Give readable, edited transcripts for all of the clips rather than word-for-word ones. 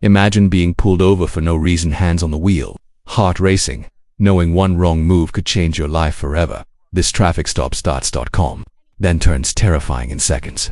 Imagine being pulled over for no reason, hands on the wheel, heart racing, knowing one wrong move could change your life forever. This traffic stop starts calm, then turns terrifying in seconds.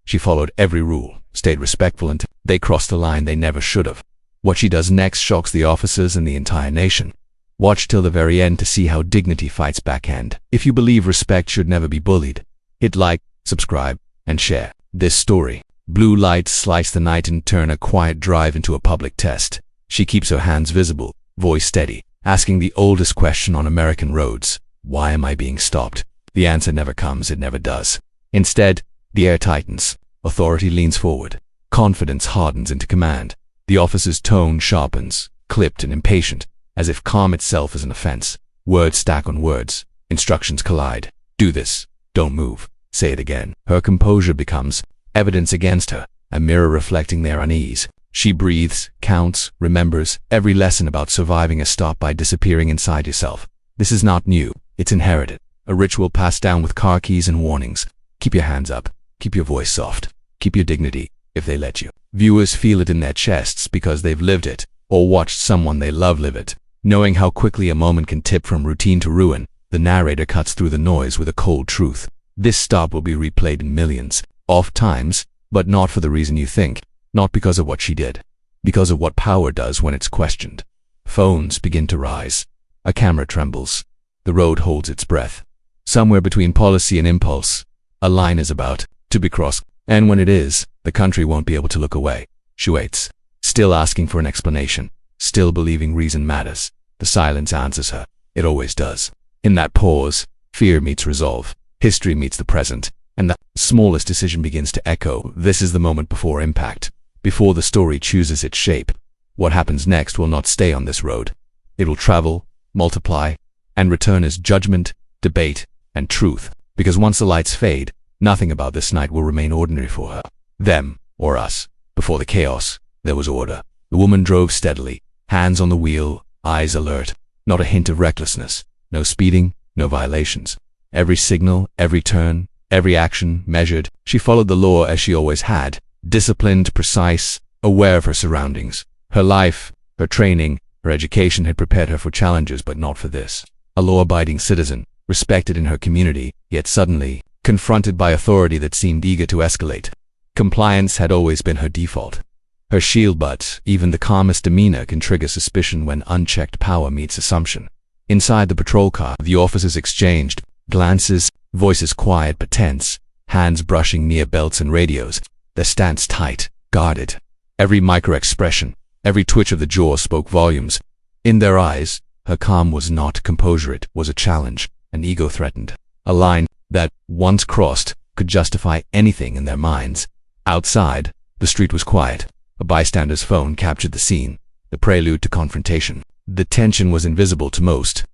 She followed every rule, stayed respectful until they crossed a line they never should have. What she does next shocks the officers and the entire nation. Watch till the very end to see how dignity fights backhand. If you believe respect should never be bullied, hit like, subscribe, and share this story. Blue lights slice the night and turn a quiet drive into a public test. She keeps her hands visible, voice steady, asking the oldest question on American roads: why am I being stopped? The answer never comes, it never does. Instead, the air tightens, authority leans forward, confidence hardens into command. The officer's tone sharpens, clipped and impatient, as if calm itself is an offense. Words stack on words, instructions collide. Do this, don't move, say it again. Her composure becomes evidence against her, a mirror reflecting their unease. She breathes, counts, remembers every lesson about surviving a stop by disappearing inside yourself. This is not new, it's inherited, a ritual passed down with car keys and warnings. Keep your hands up, keep your voice soft, keep your dignity, if they let you. Viewers feel it in their chests because they've lived it, or watched someone they love live it. Knowing how quickly a moment can tip from routine to ruin, the narrator cuts through the noise with a cold truth. This stop will be replayed in millions, oft times, but not for the reason you think. Not because of what she did, because of what power does when it's questioned. Phones begin to rise. A camera trembles. The road holds its breath. Somewhere between policy and impulse, a line is about to be crossed, and when it is, the country won't be able to look away. She waits, still asking for an explanation, still believing reason matters. The silence answers her. It always does. In that pause, fear meets resolve, history meets the present, and the smallest decision begins to echo. This is the moment before impact, before the story chooses its shape. What happens next will not stay on this road. It will travel, multiply, and return as judgment, debate, and truth, because once the lights fade, nothing about this night will remain ordinary for her. Them, or us. Before the chaos, there was order. The woman drove steadily, hands on the wheel, eyes alert, not a hint of recklessness, no speeding, no violations. Every signal, every turn, every action measured. She followed the law as she always had, disciplined, precise, aware of her surroundings. Her life, her training, her education had prepared her for challenges, but not for this. A law-abiding citizen, respected in her community, yet suddenly confronted by authority that seemed eager to escalate. Compliance had always been her default, her shield, but even the calmest demeanor can trigger suspicion when unchecked power meets assumption. Inside the patrol car, the officers exchanged glances, voices quiet but tense, hands brushing near belts and radios, their stance tight, guarded. Every micro-expression, every twitch of the jaw spoke volumes. In their eyes, her calm was not composure, it was a challenge, an ego threatened. A line that, once crossed, could justify anything in their minds. Outside, the street was quiet. A bystander's phone captured the scene, the prelude to confrontation. The tension was invisible to most,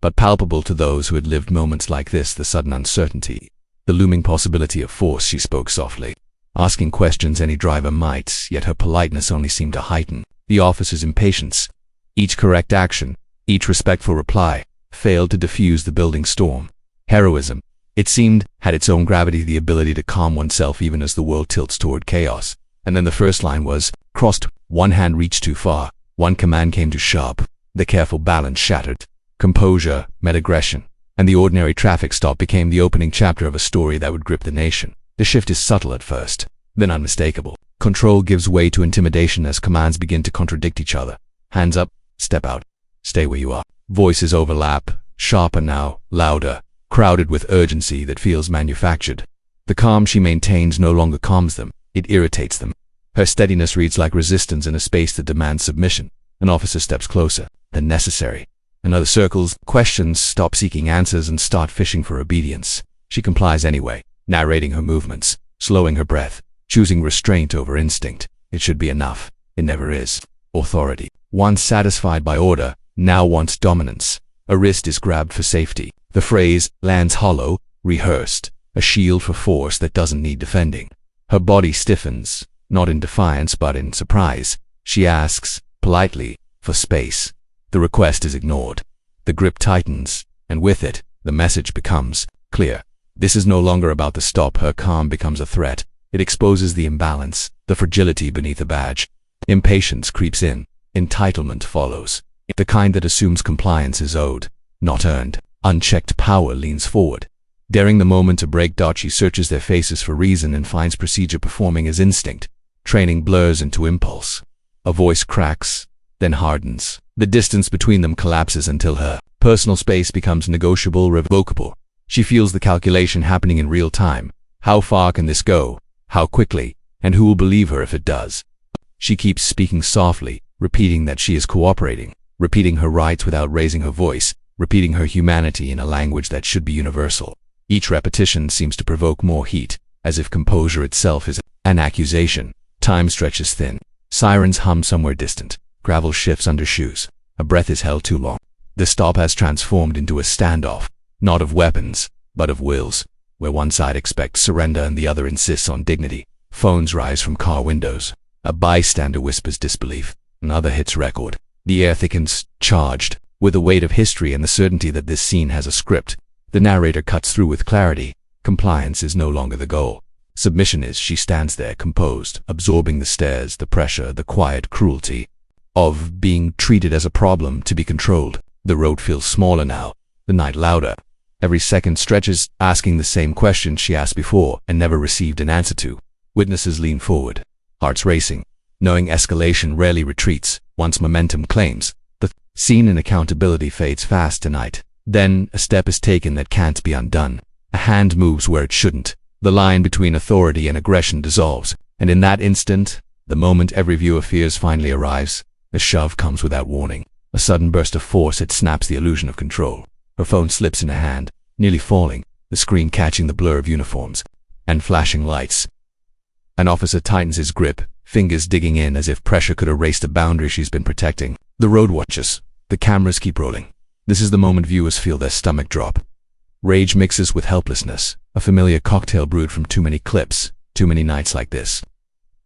but palpable to those who had lived moments like this. The sudden uncertainty, the looming possibility of force. She spoke softly, asking questions any driver might, yet her politeness only seemed to heighten the officer's impatience. Each correct action, each respectful reply, failed to diffuse the building storm. Heroism, it seemed, had its own gravity, the ability to calm oneself even as the world tilts toward chaos. And then the first line was crossed. One hand reached too far, one command came too sharp. The careful balance shattered. Composure met aggression, and the ordinary traffic stop became the opening chapter of a story that would grip the nation. The shift is subtle at first, then unmistakable. Control gives way to intimidation as commands begin to contradict each other. Hands up, step out, stay where you are. Voices overlap, sharper now, louder, crowded with urgency that feels manufactured. The calm she maintains no longer calms them, it irritates them. Her steadiness reads like resistance in a space that demands submission. An officer steps closer than necessary. Another circles, questions, stop seeking answers and start fishing for obedience. She complies anyway, narrating her movements, slowing her breath, choosing restraint over instinct. It should be enough. It never is. Authority, once satisfied by order, now wants dominance. A wrist is grabbed for safety. The phrase lands hollow, rehearsed, a shield for force that doesn't need defending. Her body stiffens, not in defiance but in surprise. She asks, politely, for space. The request is ignored. The grip tightens, and with it, the message becomes clear. This is no longer about the stop. Her calm becomes a threat. It exposes the imbalance, the fragility beneath a badge. Impatience creeps in. Entitlement follows. The kind that assumes compliance is owed, not earned. Unchecked power leans forward. Daring the moment to break. She searches their faces for reason and finds procedure performing as instinct. Training blurs into impulse. A voice cracks, then hardens. The distance between them collapses until her personal space becomes negotiable, revocable. She feels the calculation happening in real time. How far can this go? How quickly? And who will believe her if it does? She keeps speaking softly, repeating that she is cooperating, repeating her rights without raising her voice, repeating her humanity in a language that should be universal. Each repetition seems to provoke more heat, as if composure itself is an accusation. Time stretches thin. Sirens hum somewhere distant. Gravel shifts under shoes. A breath is held too long. The stop has transformed into a standoff, not of weapons, but of wills, where one side expects surrender and the other insists on dignity. Phones rise from car windows. A bystander whispers disbelief. Another hits record. The air thickens, charged, with the weight of history and the certainty that this scene has a script. The narrator cuts through with clarity. Compliance is no longer the goal. Submission is. She stands there, composed, absorbing the stares, the pressure, the quiet cruelty of being treated as a problem to be controlled. The road feels smaller now, the night louder. Every second stretches, asking the same question she asked before and never received an answer to. Witnesses lean forward, hearts racing, knowing escalation rarely retreats once momentum claims. The scene and accountability fades fast tonight. Then a step is taken that can't be undone. A hand moves where it shouldn't. The line between authority and aggression dissolves, and in that instant, the moment every viewer fears finally arrives, a shove comes without warning. A sudden burst of force that snaps the illusion of control. Her phone slips in her hand, nearly falling, the screen catching the blur of uniforms and flashing lights. An officer tightens his grip, fingers digging in as if pressure could erase the boundary she's been protecting. The road watches. The cameras keep rolling. This is the moment viewers feel their stomach drop. Rage mixes with helplessness, a familiar cocktail brewed from too many clips, too many nights like this.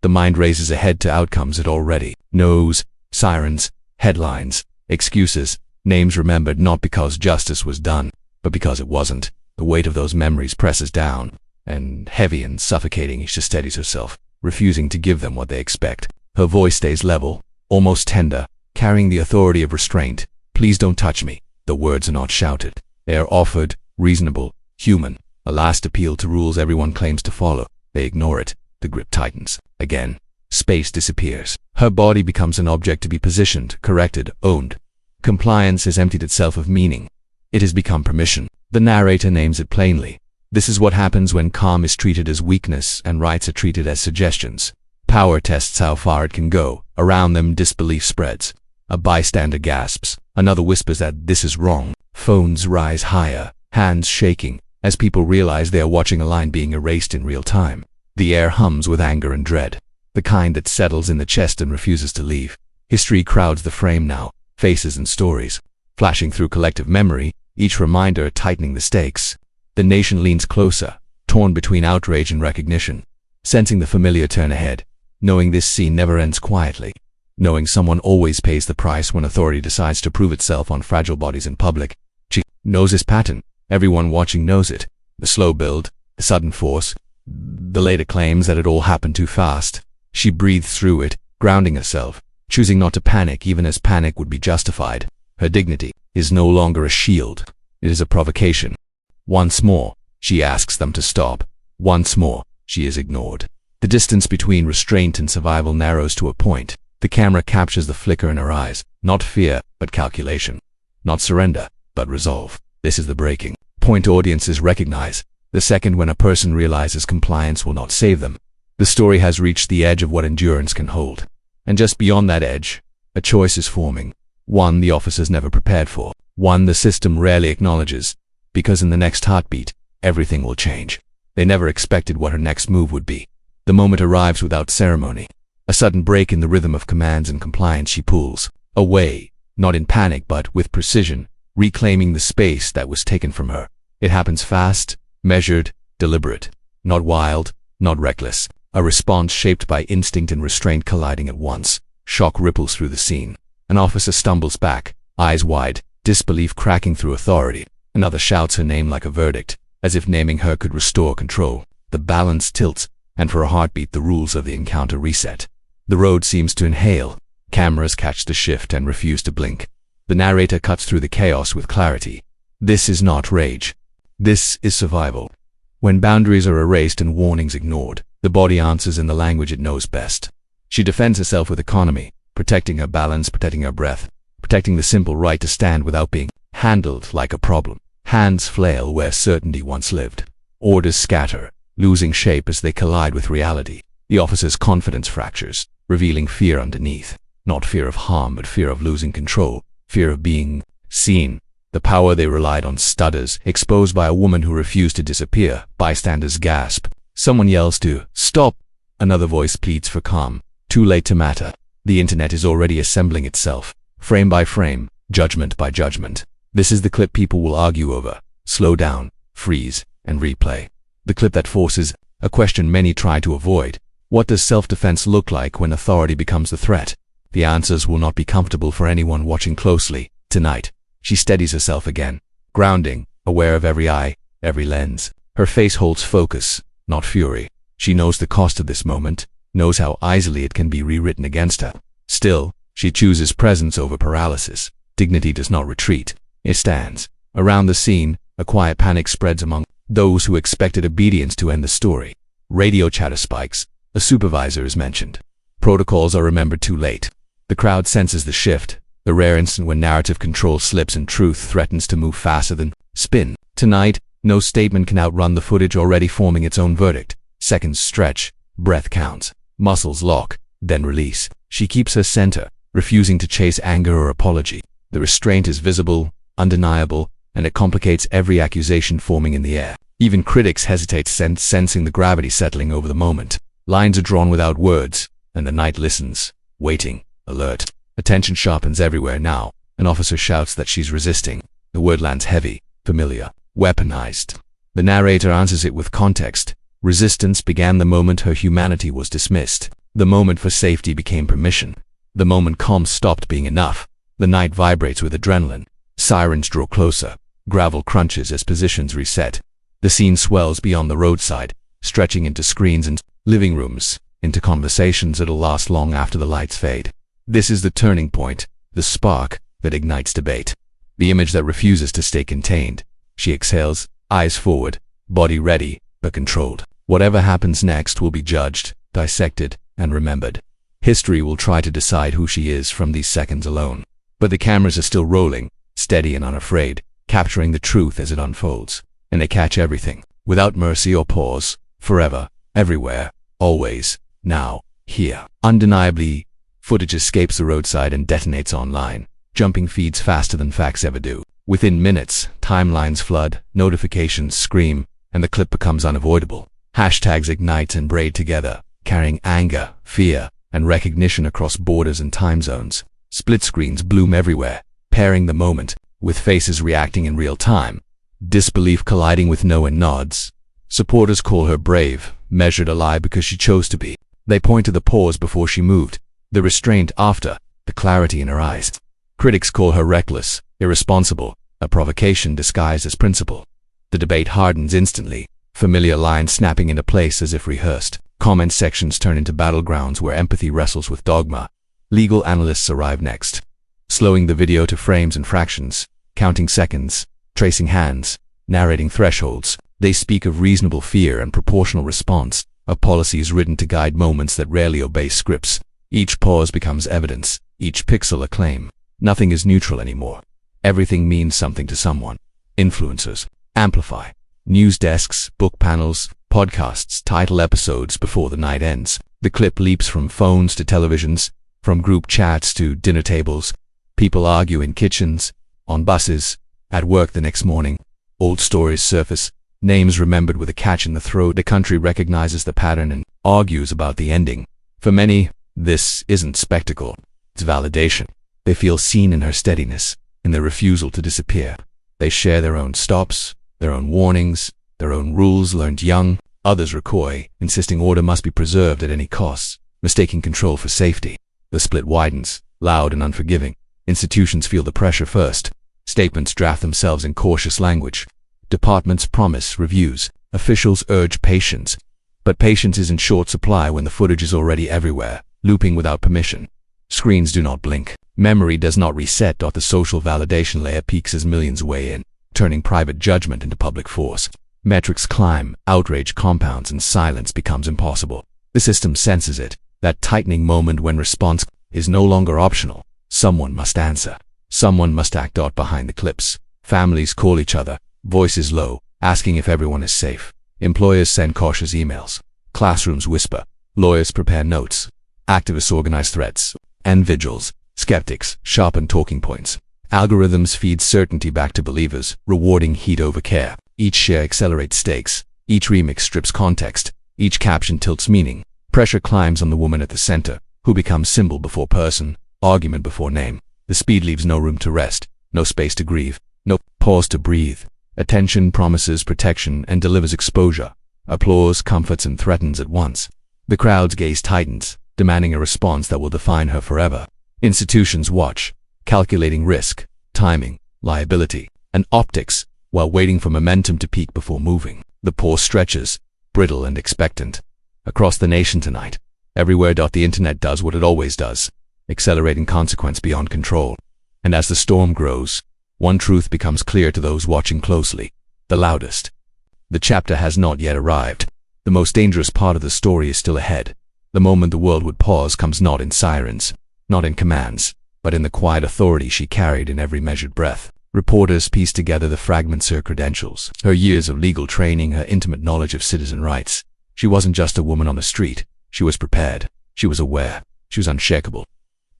The mind races ahead to outcomes it already knows. Sirens, headlines, excuses, names remembered not because justice was done, but because it wasn't. The weight of those memories presses down, and heavy and suffocating she steadies herself, refusing to give them what they expect. Her voice stays level, almost tender, carrying the authority of restraint. Please don't touch me. The words are not shouted. They are offered, reasonable, human. A last appeal to rules everyone claims to follow. They ignore it. The grip tightens. Again. Space disappears. Her body becomes an object to be positioned, corrected, owned. Compliance has emptied itself of meaning. It has become permission. The narrator names it plainly. This is what happens when calm is treated as weakness and rights are treated as suggestions. Power tests how far it can go. Around them, disbelief spreads. A bystander gasps. Another whispers that this is wrong. Phones rise higher, hands shaking, as people realize they are watching a line being erased in real time. The air hums with anger and dread, the kind that settles in the chest and refuses to leave. History crowds the frame now, faces and stories, flashing through collective memory, each reminder tightening the stakes. The nation leans closer, torn between outrage and recognition, sensing the familiar turn ahead, knowing this scene never ends quietly, knowing someone always pays the price when authority decides to prove itself on fragile bodies in public. She knows this pattern. Everyone watching knows it. The slow build, the sudden force, the later claims that it all happened too fast. She breathes through it, grounding herself, choosing not to panic even as panic would be justified. Her dignity is no longer a shield. It is a provocation. Once more, she asks them to stop. Once more, she is ignored. The distance between restraint and survival narrows to a point. The camera captures the flicker in her eyes. Not fear, but calculation. Not surrender, but resolve. This is the breaking point audiences recognize. The second when a person realizes compliance will not save them. The story has reached the edge of what endurance can hold. And just beyond that edge, a choice is forming. One the officers never prepared for. One the system rarely acknowledges. Because in the next heartbeat, everything will change. They never expected what her next move would be. The moment arrives without ceremony. A sudden break in the rhythm of commands and compliance. She pulls away, not in panic but with precision, reclaiming the space that was taken from her. It happens fast, measured, deliberate. Not wild, not reckless. A response shaped by instinct and restraint colliding at once. Shock ripples through the scene. An officer stumbles back, eyes wide, disbelief cracking through authority. Another shouts her name like a verdict, as if naming her could restore control. The balance tilts, and for a heartbeat the rules of the encounter reset. The road seems to inhale. Cameras catch the shift and refuse to blink. The narrator cuts through the chaos with clarity. This is not rage. This is survival. When boundaries are erased and warnings ignored, the body answers in the language it knows best. She defends herself with economy, protecting her balance, protecting her breath, protecting the simple right to stand without being handled like a problem. Hands flail where certainty once lived. Orders scatter, losing shape as they collide with reality. The officer's confidence fractures, revealing fear underneath. Not fear of harm, but fear of losing control, fear of being seen. The power they relied on stutters, exposed by a woman who refused to disappear. Bystanders gasp. Someone yells to stop. Another voice pleads for calm. Too late to matter. The internet is already assembling itself, frame by frame, judgment by judgment. This is the clip people will argue over. Slow down, freeze, and replay. The clip that forces a question many try to avoid. What does self-defense look like when authority becomes the threat? The answers will not be comfortable for anyone watching closely. Tonight, she steadies herself again, grounding, aware of every eye, every lens. Her face holds focus, not fury. She knows the cost of this moment, knows how easily it can be rewritten against her. Still, she chooses presence over paralysis. Dignity does not retreat. It stands. Around the scene, a quiet panic spreads among those who expected obedience to end the story. Radio chatter spikes. A supervisor is mentioned. Protocols are remembered too late. The crowd senses the shift, the rare instant when narrative control slips and truth threatens to move faster than spin. Tonight, no statement can outrun the footage already forming its own verdict. Seconds stretch, breath counts, muscles lock, then release. She keeps her center, refusing to chase anger or apology. The restraint is visible, undeniable, and it complicates every accusation forming in the air. Even critics hesitate, sensing the gravity settling over the moment. Lines are drawn without words, and the night listens, waiting, alert. Attention sharpens everywhere now. An officer shouts that she's resisting. The word lands heavy, familiar, weaponized. The narrator answers it with context. Resistance began the moment her humanity was dismissed. The moment for safety became permission. The moment calm stopped being enough. The night vibrates with adrenaline. Sirens draw closer. Gravel crunches as positions reset. The scene swells beyond the roadside, stretching into screens and living rooms, into conversations that'll last long after the lights fade. This is the turning point, the spark that ignites debate. The image that refuses to stay contained. She exhales, eyes forward, body ready, but controlled. Whatever happens next will be judged, dissected, and remembered. History will try to decide who she is from these seconds alone. But the cameras are still rolling, steady and unafraid, capturing the truth as it unfolds. And they catch everything, without mercy or pause, forever, everywhere, always, now, here. Undeniably, footage escapes the roadside and detonates online, jumping feeds faster than facts ever do. Within minutes, timelines flood, notifications scream, and the clip becomes unavoidable. Hashtags ignite and braid together, carrying anger, fear, and recognition across borders and time zones. Split screens bloom everywhere, pairing the moment, with faces reacting in real time. Disbelief colliding with no and nods. Supporters call her brave, measured alive because she chose to be. They point to the pause before she moved, the restraint after, the clarity in her eyes. Critics call her reckless, irresponsible, a provocation disguised as principle. The debate hardens instantly, familiar lines snapping into place as if rehearsed. Comment sections turn into battlegrounds where empathy wrestles with dogma. Legal analysts arrive next, slowing the video to frames and fractions, counting seconds, tracing hands, narrating thresholds. They speak of reasonable fear and proportional response, of policies written to guide moments that rarely obey scripts. Each pause becomes evidence, each pixel a claim. Nothing is neutral anymore. Everything means something to someone. Influencers amplify. News desks, book panels, podcasts title episodes before the night ends. The clip leaps from phones to televisions, from group chats to dinner tables. People argue in kitchens, on buses, at work the next morning. Old stories surface, names remembered with a catch in the throat. The country recognizes the pattern and argues about the ending. For many, this isn't spectacle, it's validation. They feel seen in her steadiness, in their refusal to disappear. They share their own stops, their own warnings, their own rules learned young. Others recoil, insisting order must be preserved at any cost, mistaking control for safety. The split widens, loud and unforgiving. Institutions feel the pressure first. Statements draft themselves in cautious language. Departments promise reviews. Officials urge patience. But patience is in short supply when the footage is already everywhere, looping without permission. Screens do not blink. Memory does not reset. The social validation layer peaks as millions weigh in, turning private judgment into public force. Metrics climb, outrage compounds, and silence becomes impossible. The system senses it, that tightening moment when response is no longer optional. Someone must answer. Someone must act. Behind the clips, families call each other, voices low, asking if everyone is safe. Employers send cautious emails. Classrooms whisper. Lawyers prepare notes. Activists organize threats and vigils. Skeptics sharpen talking points. Algorithms feed certainty back to believers, rewarding heat over care. Each share accelerates stakes. Each remix strips context. Each caption tilts meaning. Pressure climbs on the woman at the center, who becomes symbol before person, argument before name. The speed leaves no room to rest, no space to grieve, no pause to breathe. Attention promises protection and delivers exposure. Applause comforts and threatens at once. The crowd's gaze tightens, demanding a response that will define her forever. Institutions watch, calculating risk, timing, liability, and optics, while waiting for momentum to peak before moving. The pause stretches, brittle and expectant. Across the nation tonight, everywhere. The internet does what it always does, accelerating consequence beyond control. And as the storm grows, one truth becomes clear to those watching closely, the loudest. The chapter has not yet arrived. The most dangerous part of the story is still ahead. The moment the world would pause comes not in sirens, not in commands, but in the quiet authority she carried in every measured breath. Reporters piece together the fragments: her credentials, her years of legal training, her intimate knowledge of citizen rights. She wasn't just a woman on the street. She was prepared. She was aware. She was unshakable.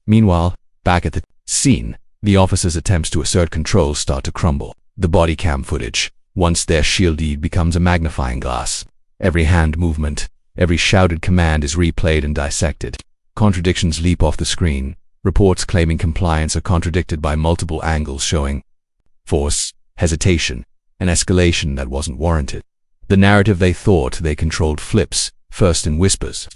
Meanwhile, back at the scene, the officers' attempts to assert control start to crumble. The body cam footage, once their shielded, becomes a magnifying glass. Every hand movement, every shouted command is replayed and dissected. Contradictions leap off the screen. Reports claiming compliance are contradicted by multiple angles showing force, hesitation, and escalation that wasn't warranted. The narrative they thought they controlled flips, first in whispers,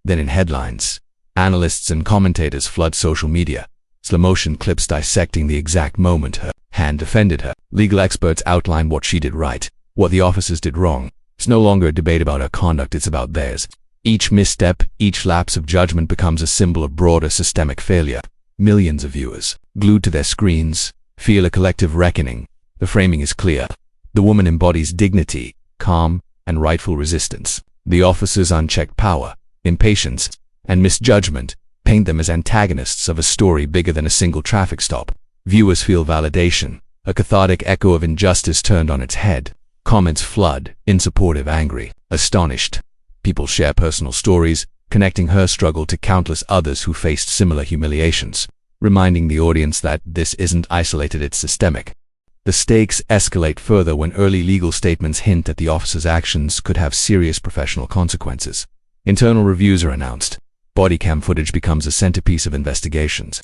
then in headlines. Analysts and commentators flood social media. Slow-motion clips dissecting the exact moment her hand defended her. Legal experts outline what she did right, what the officers did wrong. It's no longer a debate about her conduct, it's about theirs. Each misstep, each lapse of judgment becomes a symbol of broader systemic failure. Millions of viewers, glued to their screens, feel a collective reckoning. The framing is clear. The woman embodies dignity, calm, and rightful resistance. The officers' unchecked power, impatience, and misjudgment paint them as antagonists of a story bigger than a single traffic stop. Viewers feel validation, a cathartic echo of injustice turned on its head. Comments flood, insupportive, angry, astonished. People share personal stories, connecting her struggle to countless others who faced similar humiliations, reminding the audience that this isn't isolated, it's systemic. The stakes escalate further when early legal statements hint that the officer's actions could have serious professional consequences. Internal reviews are announced. Body cam footage becomes a centerpiece of investigations.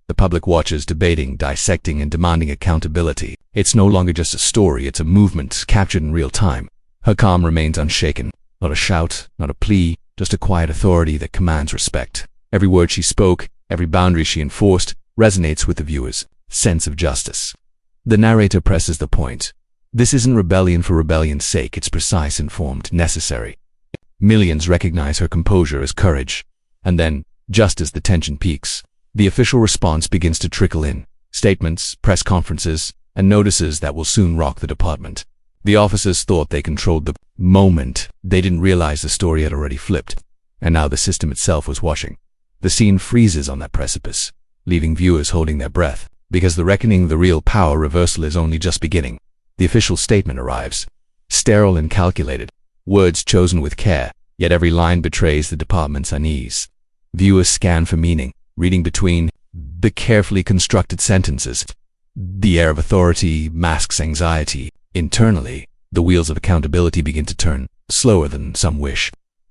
The public watches, debating, dissecting, and demanding accountability. It's no longer just a story, it's a movement captured in real time. Her calm remains unshaken. Not a shout, not a plea, just a quiet authority that commands respect. Every word she spoke, every boundary she enforced, resonates with the viewer's sense of justice. The narrator presses the point. This isn't rebellion for rebellion's sake, it's precise, informed, necessary. Millions recognize her composure as courage. And then, just as the tension peaks, the official response begins to trickle in. Statements, press conferences, and notices that will soon rock the department. The officers thought they controlled the moment. They didn't realize the story had already flipped, and now the system itself was watching. The scene freezes on that precipice, leaving viewers holding their breath, because the reckoning of the real power reversal is only just beginning. The official statement arrives, sterile and calculated, words chosen with care, yet every line betrays the department's unease. Viewers scan for meaning, reading between the carefully constructed sentences. The air of authority masks anxiety. Internally, the wheels of accountability begin to turn, slower than some wish,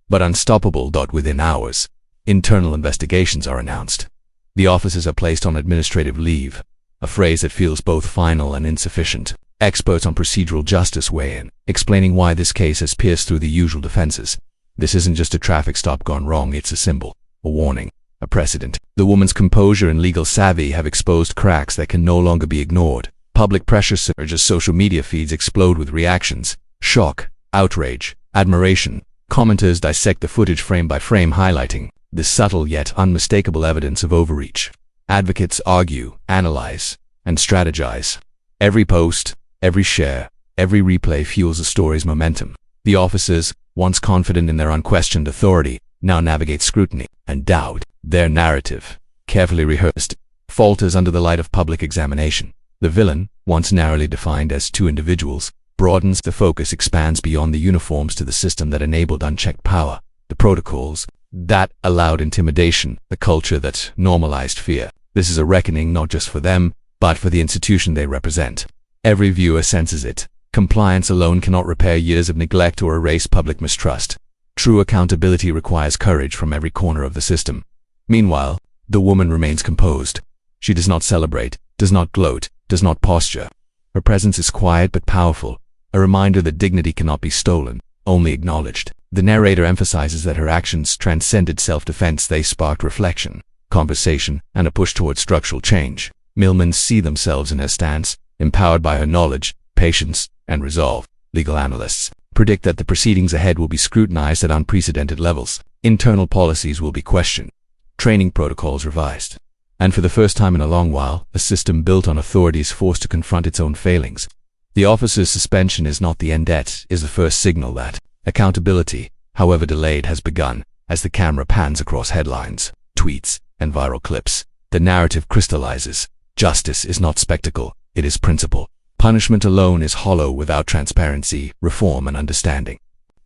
but unstoppable. Within hours, internal investigations are announced. The officers are placed on administrative leave, a phrase that feels both final and insufficient. Experts on procedural justice weigh in, explaining why this case has pierced through the usual defenses. This isn't just a traffic stop gone wrong, it's a symbol, a warning, a precedent. The woman's composure and legal savvy have exposed cracks that can no longer be ignored. Public pressure surges, social media feeds explode with reactions, shock, outrage, admiration. Commenters dissect the footage frame by frame, highlighting this subtle yet unmistakable evidence of overreach. Advocates argue, analyze, and strategize. Every post, every share, every replay fuels the story's momentum. The officers, once confident in their unquestioned authority, now navigate scrutiny and doubt. Their narrative, carefully rehearsed, falters under the light of public examination. The villain, once narrowly defined as two individuals, broadens. The focus expands beyond the uniforms to the system that enabled unchecked power, the protocols that allowed intimidation, the culture that normalized fear. This is a reckoning not just for them, but for the institution they represent. Every viewer senses it. Compliance alone cannot repair years of neglect or erase public mistrust. True accountability requires courage from every corner of the system. Meanwhile, the woman remains composed. She does not celebrate, does not gloat, does not posture. Her presence is quiet but powerful, a reminder that dignity cannot be stolen, only acknowledged. The narrator emphasizes that her actions transcended self-defense. They sparked reflection, conversation, and a push toward structural change. Millmans see themselves in her stance, empowered by her knowledge, patience, and resolve. Legal analysts predict that the proceedings ahead will be scrutinized at unprecedented levels. Internal policies will be questioned, training protocols revised, and for the first time in a long while, a system built on authority is forced to confront its own failings. The officer's suspension is not the end. It is the first signal that accountability, however delayed, has begun. As the camera pans across headlines, tweets, and viral clips, the narrative crystallizes. Justice is not spectacle, it is principle. Punishment alone is hollow without transparency, reform, and understanding.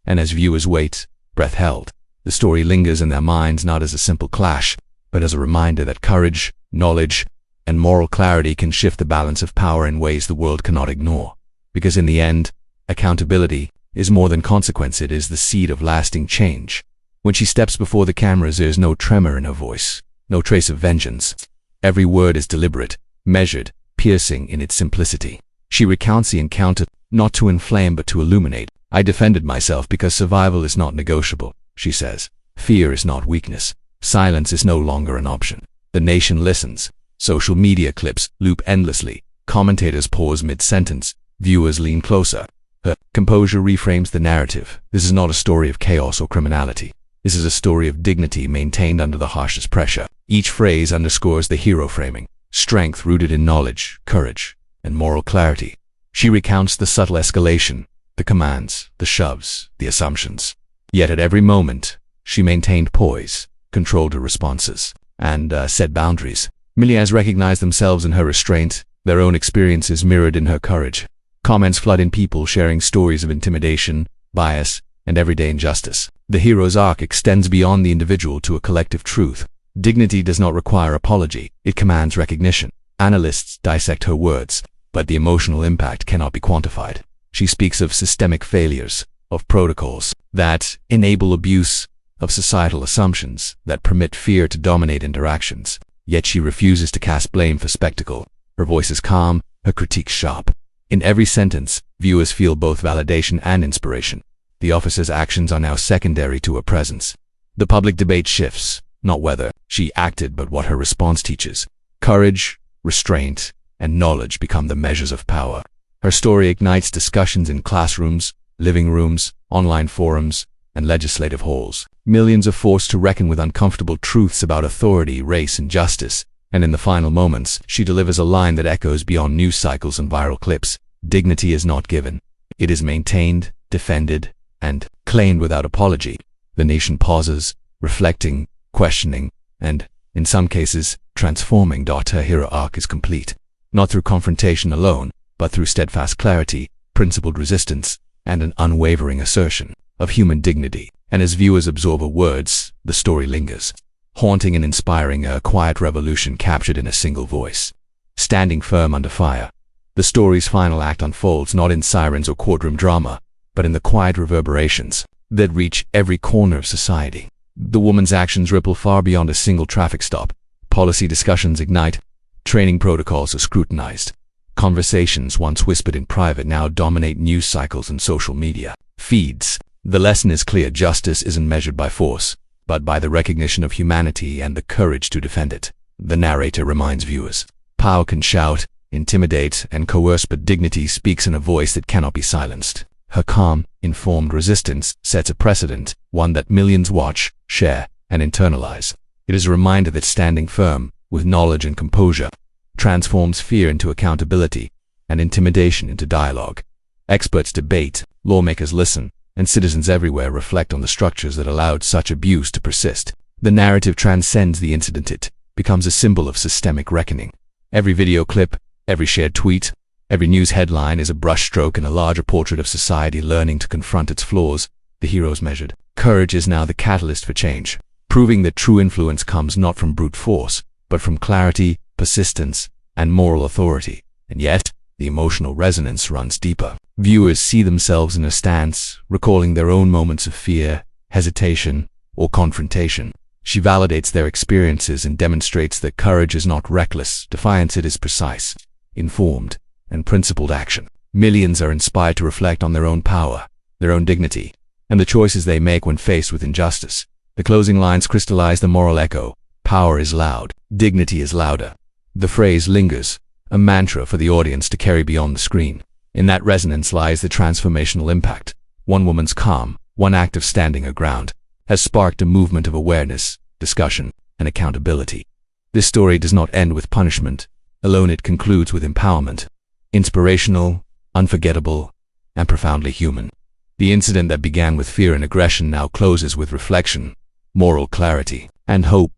And as viewers wait, breath held, the story lingers in their minds not as a simple clash, but as a reminder that courage, knowledge, and moral clarity can shift the balance of power in ways the world cannot ignore. Because in the end, accountability is more than consequence, it is the seed of lasting change. When she steps before the cameras, there is no tremor in her voice, no trace of vengeance. Every word is deliberate, measured, piercing in its simplicity. She recounts the encounter, not to inflame but to illuminate. I defended myself because survival is not negotiable, she says. Fear is not weakness. Silence is no longer an option. The nation listens. Social media clips loop endlessly. Commentators pause mid-sentence. Viewers lean closer. Her composure reframes the narrative. This is not a story of chaos or criminality. This is a story of dignity maintained under the harshest pressure. Each phrase underscores the hero framing. Strength rooted in knowledge, courage, and moral clarity. She recounts the subtle escalation, the commands, the shoves, the assumptions. Yet at every moment, she maintained poise, controlled her responses, and set boundaries. Millions recognize themselves in her restraint, their own experiences mirrored in her courage. Comments flood in, people sharing stories of intimidation, bias, and everyday injustice. The hero's arc extends beyond the individual to a collective truth. Dignity does not require apology, it commands recognition. Analysts dissect her words, but the emotional impact cannot be quantified. She speaks of systemic failures, of protocols that enable abuse, of societal assumptions that permit fear to dominate interactions. Yet she refuses to cast blame for spectacle. Her voice is calm, her critique sharp. In every sentence, viewers feel both validation and inspiration. The officer's actions are now secondary to her presence. The public debate shifts, not whether she acted but what her response teaches. Courage, restraint, and knowledge become the measures of power. Her story ignites discussions in classrooms, living rooms, online forums, and legislative halls. Millions are forced to reckon with uncomfortable truths about authority, race, and justice. And in the final moments, she delivers a line that echoes beyond news cycles and viral clips. Dignity is not given. It is maintained, defended, and claimed without apology. The nation pauses, reflecting, questioning, and, in some cases, transforming. Her hero arc is complete. Not through confrontation alone, but through steadfast clarity, principled resistance, and an unwavering assertion of human dignity. And as viewers absorb her words, the story lingers, haunting and inspiring, a quiet revolution captured in a single voice. Standing firm under fire, the story's final act unfolds not in sirens or courtroom drama, but in the quiet reverberations that reach every corner of society. The woman's actions ripple far beyond a single traffic stop. Policy discussions ignite. Training protocols are scrutinized. Conversations once whispered in private now dominate news cycles and social media feeds. The lesson is clear: justice isn't measured by force, but by the recognition of humanity and the courage to defend it. The narrator reminds viewers, power can shout, intimidate, and coerce, but dignity speaks in a voice that cannot be silenced. Her calm, informed resistance sets a precedent, one that millions watch, share, and internalize. It is a reminder that standing firm, with knowledge and composure, transforms fear into accountability and intimidation into dialogue. Experts debate, lawmakers listen, and citizens everywhere reflect on the structures that allowed such abuse to persist. The narrative transcends the incident. It becomes a symbol of systemic reckoning. Every video clip, every shared tweet, every news headline is a brushstroke in a larger portrait of society learning to confront its flaws. The heroes measured. Courage is now the catalyst for change, proving that true influence comes not from brute force, but from clarity, persistence, and moral authority. And yet, the emotional resonance runs deeper. Viewers see themselves in a stance, recalling their own moments of fear, hesitation, or confrontation. She validates their experiences and demonstrates that courage is not reckless defiance. It is precise, informed, and principled action. Millions are inspired to reflect on their own power, their own dignity, and the choices they make when faced with injustice. The closing lines crystallize the moral echo. Power is loud, dignity is louder. The phrase lingers, a mantra for the audience to carry beyond the screen. In that resonance lies the transformational impact. One woman's calm, one act of standing her ground, has sparked a movement of awareness, discussion, and accountability. This story does not end with punishment alone. It concludes with empowerment. Inspirational, unforgettable, and profoundly human. The incident that began with fear and aggression now closes with reflection, moral clarity, and hope.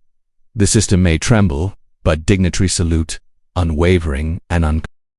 The system may tremble, but dignitaries salute, unwavering and uncompromising.